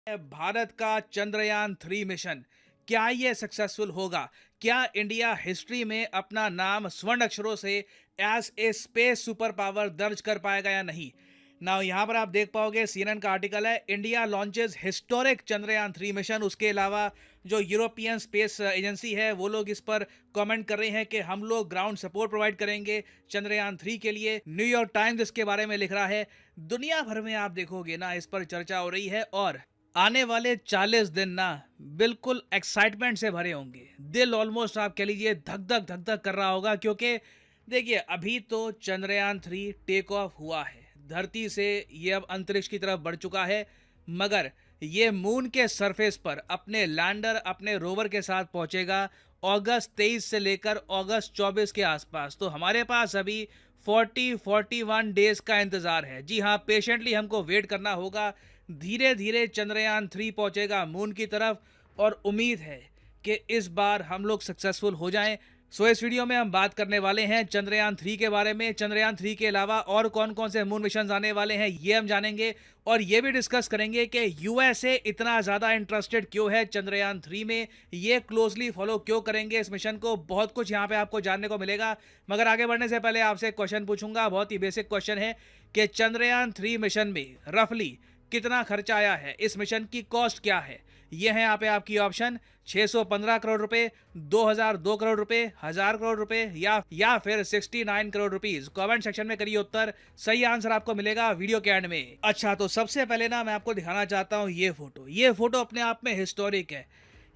भारत का चंद्रयान 3 मिशन, क्या ये सक्सेसफुल होगा? क्या इंडिया हिस्ट्री में अपना नाम स्वर्ण अक्षरों से as a space super power दर्ज कर पाएगा या नहीं? ना यहाँ पर आप देख पाओगे, सीएनएन का आर्टिकल है, India launches historic Chandrayaan 3 mission. उसके अलावा जो यूरोपियन स्पेस एजेंसी है वो लोग इस पर कमेंट कर रहे हैं कि हम लोग ग्राउंड सपोर्ट प्रोवाइड करेंगे चंद्रयान 3 के लिए। न्यूयॉर्क टाइम्स इसके बारे में लिख रहा है। दुनिया भर में आप देखोगे ना, इस पर चर्चा हो रही है और आने वाले 40 दिन ना बिल्कुल एक्साइटमेंट से भरे होंगे। दिल ऑलमोस्ट आप कह लीजिए धक धक कर रहा होगा, क्योंकि देखिए अभी तो चंद्रयान 3 टेक ऑफ हुआ है धरती से, ये अब अंतरिक्ष की तरफ बढ़ चुका है, मगर ये मून के सरफेस पर अपने लैंडर, अपने रोवर के साथ पहुंचेगा अगस्त 23 से लेकर अगस्त 24 के आसपास। तो हमारे पास अभी 41 डेज का इंतजार है। जी हाँ, पेशेंटली हमको वेट करना होगा। धीरे धीरे चंद्रयान 3 पहुंचेगा मून की तरफ और उम्मीद है कि इस बार हम लोग सक्सेसफुल हो जाएं। सो इस वीडियो में हम बात करने वाले हैं चंद्रयान 3 के बारे में। चंद्रयान 3 के अलावा और कौन कौन से मून मिशन आने वाले हैं ये हम जानेंगे, और ये भी डिस्कस करेंगे कि यूएसए इतना ज़्यादा इंटरेस्टेड क्यों है चंद्रयान 3 में, ये क्लोजली फॉलो क्यों करेंगे इस मिशन को। बहुत कुछ यहाँ पे आपको जानने को मिलेगा, मगर आगे बढ़ने से पहले आपसे एक क्वेश्चन पूछूंगा। बहुत ही बेसिक क्वेश्चन है कि चंद्रयान 3 मिशन में रफली कितना खर्चा आया है, इस मिशन की कॉस्ट क्या है। ये है यहाँ पे आपकी ऑप्शन: 615 करोड़ रुपए, 2002 करोड़ रुपए, 1000 करोड़ रुपए या फिर 69 करोड़ रुपीस। कमेंट सेक्शन में करिए उत्तर, सही आंसर आपको मिलेगा वीडियो के एंड में। अच्छा, तो सबसे पहले ना मैं आपको दिखाना चाहता हूँ ये फोटो अपने आप में हिस्टोरिक है।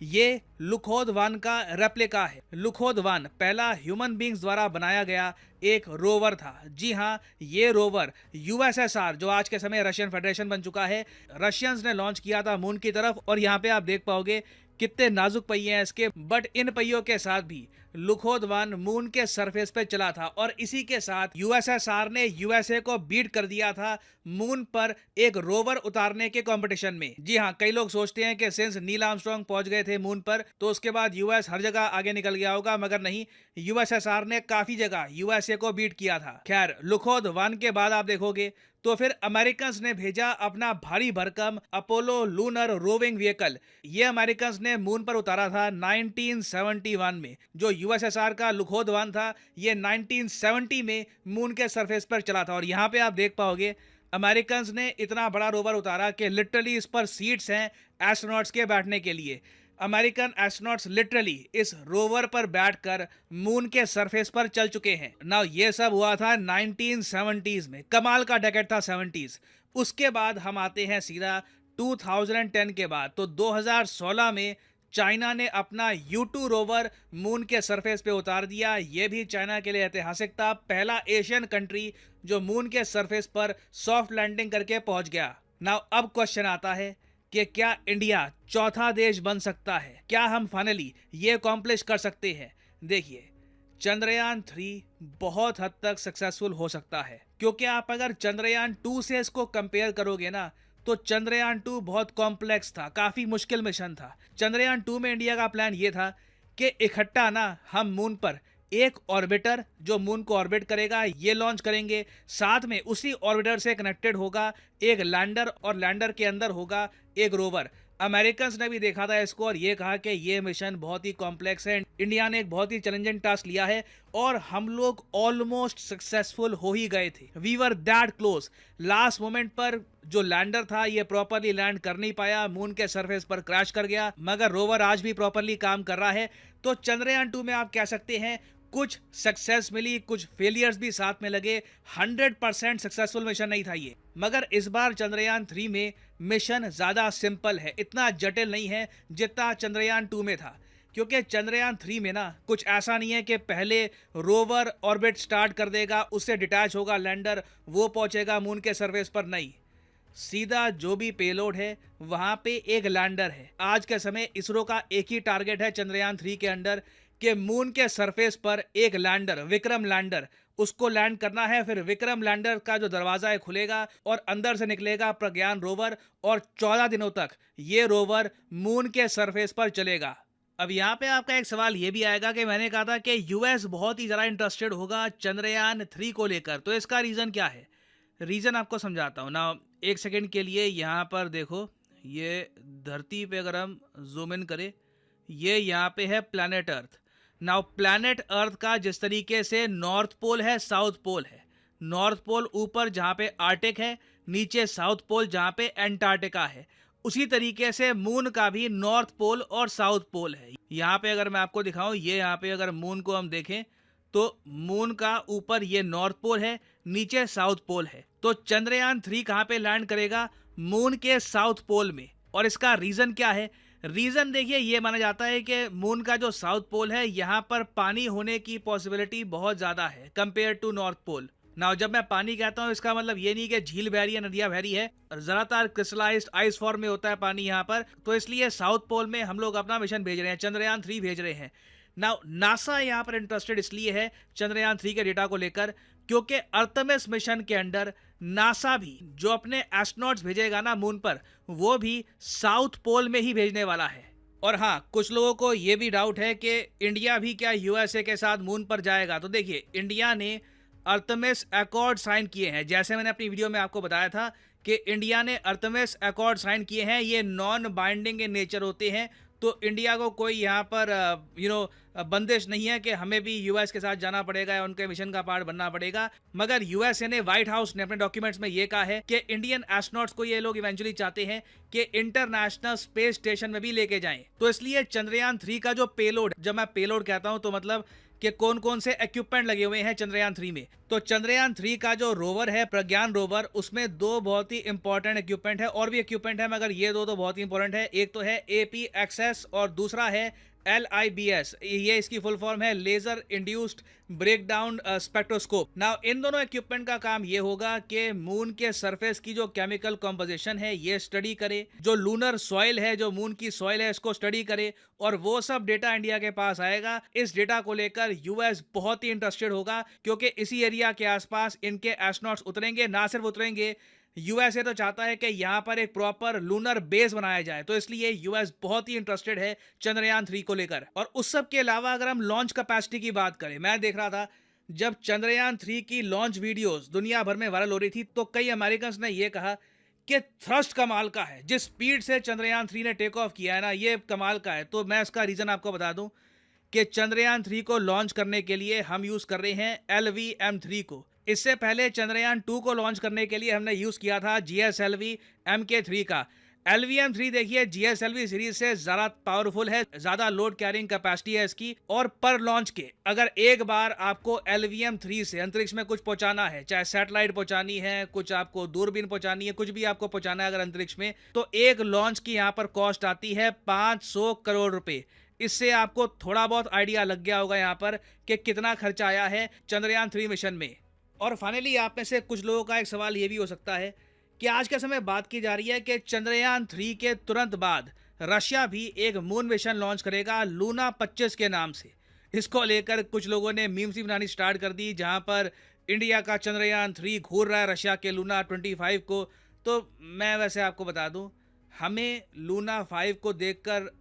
ये लुखोद वन का रेप्लिका है। लुखोद वन पहला ह्यूमन बींग्स द्वारा बनाया गया एक रोवर था। जी हाँ, ये रोवर यूएसएसआर, जो आज के समय रशियन फेडरेशन बन चुका है, रशियंस ने लॉन्च किया था मून की तरफ। और यहाँ पे आप देख पाओगे कितने नाजुक पहिए हैं इसके, बट इन पहियों के साथ भी लुखोद वन मून के सरफेस पे चला था और इसी के साथ यूएसएसआर ने यूएसए को बीट कर दिया था मून पर एक रोवर उतारने के कंपटीशन में। जी हाँ, कई लोग सोचते हैं कि सिंस नील आर्मस्ट्रांग पहुंच गए थे मून पर तो उसके बाद यूएस हर जगह आगे निकल गया होगा, मगर नहीं, यूएसएसआर ने काफी जगह यूएसए को बीट किया था। खैर, लुखोद वन के बाद आप देखोगे तो फिर अमेरिकन ने भेजा अपना भारी भरकम अपोलो लूनर रोविंग व्हीकल। ये अमेरिकन ने मून पर उतारा था 1971 में। जो यूएसएसआर का लुखोद वन था, ये 1970 में मून के सरफेस पर चला था। और यहाँ पे आप देख पाओगे अमेरिकन ने इतना बड़ा रोवर उतारा कि लिटरली इस पर सीट्स हैं एस्ट्रोनॉट्स के बैठने के लिए। अमेरिकन एस्ट्रोनॉट्स लिटरली इस रोवर पर बैठकर मून के सरफेस पर चल चुके हैं। नाउ ये सब हुआ था 1970s में। कमाल का डेकेड था 70s। उसके बाद हम आते हैं सीधा 2010 के बाद। तो 2016 में चाइना ने अपना U2 रोवर मून के सरफेस पे उतार दिया। ये भी चाइना के लिए ऐतिहासिक था, पहला एशियन कंट्री जो मून के सरफेस पर सॉफ्ट लैंडिंग करके पहुंच गया। नाउ अब क्वेश्चन आता है कि क्या इंडिया चौथा देश बन सकता है? क्या हम फाइनली ये अकॉम्प्लिश कर सकते हैं? देखिए, चंद्रयान 3 बहुत हद तक सक्सेसफुल हो सकता है, क्योंकि आप अगर चंद्रयान 2 से इसको कंपेयर करोगे ना, तो चंद्रयान 2 बहुत कॉम्प्लेक्स था, काफी मुश्किल मिशन था। चंद्रयान 2 में इंडिया का प्लान ये था कि इकट्ठा ना हम मून पर एक ऑर्बिटर जो मून को ऑर्बिट करेगा ये लॉन्च करेंगे, साथ में उसी ऑर्बिटर से कनेक्टेड होगा एक लैंडर और लैंडर के अंदर होगा एक रोवर। अमेरिकन ने भी देखा था इसको और ये कहा कि ये मिशन बहुत ही कॉम्प्लेक्स है, इंडिया ने एक बहुत ही चैलेंजिंग टास्क लिया है, और हम लोग ऑलमोस्ट सक्सेसफुल हो ही गए थे। We were that close. Last moment पर जो लैंडर था ये प्रॉपरली लैंड कर नहीं पाया, मून के सरफेस पर क्रैश कर गया, मगर रोवर आज भी प्रॉपरली काम कर रहा है। तो चंद्रयान 2 में आप कह सकते हैं कुछ सक्सेस मिली, कुछ फेलियर्स भी साथ में लगे। 100% सक्सेसफुल मिशन नहीं था ये। मगर इस बार चंद्रयान 3 में मिशन ज्यादा सिंपल है, इतना जटिल नहीं है जितना चंद्रयान 2 में था। क्योंकि चंद्रयान 3 में ना कुछ ऐसा नहीं है कि पहले रोवर ऑर्बिट स्टार्ट कर देगा, उससे डिटैच होगा लैंडर, वो पहुंचेगा मून के सरफेस पर। नहीं, सीधा जो भी पेलोड है वहां पे एक लैंडर है। आज के समय इसरो का एक ही टारगेट है चंद्रयान 3 के अंडर कि मून के सरफेस पर एक लैंडर, विक्रम लैंडर, उसको लैंड करना है। फिर विक्रम लैंडर का जो दरवाजा है खुलेगा और अंदर से निकलेगा प्रज्ञान रोवर, और 14 दिनों तक ये रोवर मून के सरफेस पर चलेगा। अब यहाँ पे आपका एक सवाल ये भी आएगा कि मैंने कहा था कि यूएस बहुत ही ज़्यादा इंटरेस्टेड होगा चंद्रयान 3 को लेकर, तो इसका रीज़न क्या है? रीज़न आपको समझाता हूँ ना, एक सेकंड के लिए यहाँ पर देखो, ये धरती पे अगर हम जूम इन करें, ये यहाँ पे है planet earth. Now planet earth का जिस तरीके से नॉर्थ पोल है, साउथ पोल है, नॉर्थ पोल ऊपर जहाँ पे आर्टिक है, नीचे साउथ पोल जहाँ पे एंटार्क्टिका है, उसी तरीके से मून का भी नॉर्थ पोल और साउथ पोल है। यहाँ पे अगर मैं आपको दिखाऊं, ये यहाँ पे अगर मून को हम देखें तो मून का ऊपर ये नॉर्थ पोल है, नीचे साउथ पोल है। तो चंद्रयान 3 कहाँ पे लैंड करेगा? मून के साउथ पोल में। और इसका रीजन क्या है? रीजन देखिए, ये माना जाता है कि मून का जो साउथ पोल है, यहाँ पर पानी होने की पॉसिबिलिटी बहुत ज्यादा है compare to North Pole. Now जब मैं पानी कहता हूँ, इसका मतलब ये नहीं कि झील बह रही है, नदियां बह रही है, ज्यादातर क्रिस्टलाइज्ड आइस फॉर्म में होता है पानी यहाँ पर। तो इसलिए साउथ पोल में हम लोग अपना मिशन भेज रहे हैं, चंद्रयान 3 भेज रहे हैं। नाउ नासा यहाँ पर इंटरेस्टेड इसलिए है चंद्रयान 3 के डेटा को लेकर, क्योंकि अर्थमिस मिशन के अंडर नासा भी जो अपने एस्ट्रोनॉट्स भेजेगा ना मून पर, वो भी साउथ पोल में ही भेजने वाला है। और हाँ, कुछ लोगों को ये भी डाउट है कि इंडिया भी क्या यूएसए के साथ मून पर जाएगा। तो देखिए, इंडिया ने अर्थमिस अकॉर्ड साइन किए हैं। जैसे मैंने अपनी वीडियो में आपको बताया था कि इंडिया ने अर्थमिस अकॉर्ड साइन किए हैं, ये नॉन बाइंडिंग इन नेचर होते हैं। तो इंडिया को कोई यहाँ पर बंदिश नहीं है कि हमें भी यूएस के साथ जाना पड़ेगा या उनके मिशन का पार्ट बनना पड़ेगा। मगर यूएसए ने, व्हाइट हाउस ने अपने डॉक्यूमेंट्स में ये कहा है कि इंडियन एस्ट्रोनॉट्स को ये लोग इवेंचुअली चाहते हैं कि इंटरनेशनल स्पेस स्टेशन में भी लेके जाएं। तो इसलिए चंद्रयान 3 का जो पेलोड, जब मैं पेलोड कहता हूं तो मतलब कि कौन कौन से इक्विपमेंट लगे हुए हैं चंद्रयान 3 में। तो चंद्रयान 3 का जो रोवर है, प्रज्ञान रोवर, उसमें दो बहुत ही इंपॉर्टेंट इक्विपमेंट है। और भी इक्विपमेंट है, मगर ये दो तो बहुत ही इंपॉर्टेंट है। एक तो है APXS और दूसरा है LIBS। ये इसकी फुल फॉर्म है, laser induced breakdown spectroscope. Now इन दोनों इक्विपमेंट का काम ये होगा कि मून के सरफेस की जो केमिकल कॉम्पोजिशन है ये स्टडी करे, जो लूनर सॉइल है, जो मून की सॉइल है, इसको स्टडी करे, और वो सब डेटा इंडिया के पास आएगा। इस डेटा को लेकर यूएस बहुत ही इंटरेस्टेड होगा, क्योंकि इसी एरिया के आसपास इनके एस्ट्रोनॉट्स उतरेंगे। ना सिर्फ उतरेंगे, यूएसए तो चाहता है कि यहां पर एक प्रॉपर लूनर बेस बनाया जाए। तो इसलिए यूएस बहुत ही इंटरेस्टेड है चंद्रयान 3 को लेकर। और उस सब के अलावा अगर हम लॉन्च कैपेसिटी की बात करें, मैं देख रहा था जब चंद्रयान 3 की लॉन्च वीडियोस दुनिया भर में वायरल हो रही थी, तो कई अमेरिकन्स ने यह कहा कि थ्रस्ट कमाल का है, जिस स्पीड से चंद्रयान 3 ने टेक ऑफ किया है ना, ये कमाल का है। तो मैं इसका रीजन आपको बता दूं कि चंद्रयान 3 को लॉन्च करने के लिए हम यूज कर रहे हैं LVM-3 को। इससे पहले चंद्रयान 2 को लॉन्च करने के लिए हमने यूज किया था GSLV Mk3 का। LVM-3 देखिए GSLV सीरीज से ज्यादा पावरफुल है, ज्यादा लोड कैरिंग कैपेसिटी है इसकी। और पर लॉन्च के अगर एक बार आपको LVM-3 से अंतरिक्ष में कुछ पहुंचाना है, चाहे सैटेलाइट पहुंचानी है, कुछ आपको दूरबीन पहुंचानी है, कुछ भी आपको पहुंचाना है अगर अंतरिक्ष में, तो एक लॉन्च की यहाँ पर कॉस्ट आती है 500 करोड़ रुपए। इससे आपको थोड़ा बहुत आइडिया लग गया होगा यहाँ पर कि कितना खर्चा आया है चंद्रयान 3 मिशन में। और फाइनली आप में से कुछ लोगों का एक सवाल ये भी हो सकता है कि आज के समय बात की जा रही है कि चंद्रयान 3 के तुरंत बाद रशिया भी एक मून मिशन लॉन्च करेगा लूना 25 के नाम से। इसको लेकर कुछ लोगों ने मीम्स भी बनानी स्टार्ट कर दी, जहां पर इंडिया का चंद्रयान 3 घूर रहा है रशिया के लूना 25 को। तो मैं वैसे आपको बता दूं, हमें लूना 5 को देखकर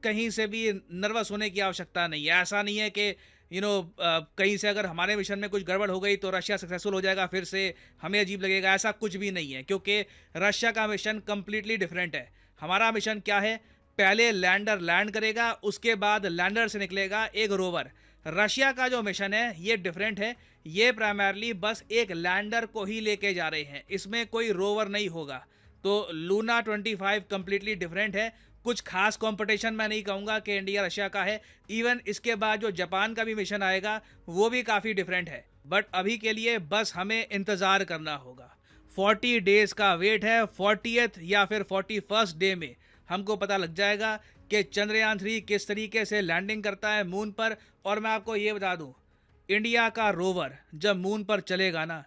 कहीं से भी नर्वस होने की आवश्यकता नहीं है। ऐसा नहीं है कि कहीं से अगर हमारे मिशन में कुछ गड़बड़ हो गई तो रशिया सक्सेसफुल हो जाएगा, फिर से हमें अजीब लगेगा। ऐसा कुछ भी नहीं है, क्योंकि रशिया का मिशन कंप्लीटली डिफरेंट है। हमारा मिशन क्या है? पहले लैंडर लैंड करेगा, उसके बाद लैंडर से निकलेगा एक रोवर। रशिया का जो मिशन है ये डिफरेंट है, ये प्राइमरली बस एक लैंडर को ही लेके जा रहे हैं, इसमें कोई रोवर नहीं होगा। तो लूना 25 कंप्लीटली डिफरेंट है। कुछ खास कंपटीशन मैं नहीं कहूंगा कि इंडिया रशिया का है। इवन इसके बाद जो जापान का भी मिशन आएगा वो भी काफ़ी डिफरेंट है। बट अभी के लिए बस हमें इंतज़ार करना होगा। 40 डेज का वेट है। 40th या फिर 41st डे में हमको पता लग जाएगा कि चंद्रयान 3 किस तरीके से लैंडिंग करता है मून पर। और मैं आपको ये बता दूं, इंडिया का रोवर जब मून पर चलेगा ना,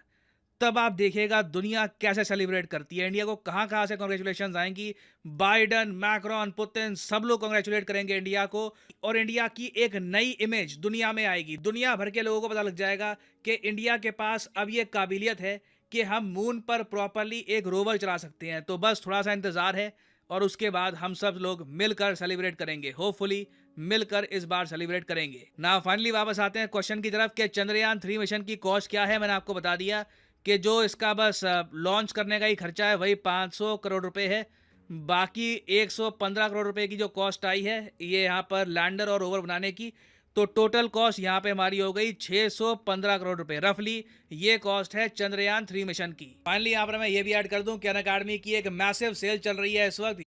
तब आप देखिएगा दुनिया कैसे सेलिब्रेट करती है। इंडिया को कहां कहां से कांग्रेचुलेशन आएंगी। बाइडन, मैक्रोन, पुतिन सब लोग कांग्रेचुलेट करेंगे इंडिया को, और इंडिया की एक नई इमेज दुनिया में आएगी। दुनिया भर के लोगों को पता लग जाएगा कि इंडिया के पास अब ये काबिलियत है कि हम मून पर प्रॉपरली एक रोवर चला सकते हैं। तो बस थोड़ा सा इंतजार है, और उसके बाद हम सब लोग मिलकर सेलिब्रेट करेंगे। होपफुली मिलकर इस बार सेलिब्रेट करेंगे ना। फाइनली वापस आते हैं क्वेश्चन की तरफ कि चंद्रयान 3 मिशन की कॉस्ट क्या है। मैंने आपको बता दिया कि जो इसका बस लॉन्च करने का ही खर्चा है वही 500 करोड़ रुपए है। बाकी 115 करोड़ रुपए की जो कॉस्ट आई है ये यहाँ पर लैंडर और रोवर बनाने की, तो टोटल कॉस्ट यहाँ पे हमारी हो गई 615 करोड़ रुपए रफली। ये कॉस्ट है चंद्रयान 3 मिशन की। फाइनली यहाँ पर मैं ये भी ऐड कर दूं कि अनअकैडमी की एक मैसिव सेल चल रही है इस वक्त।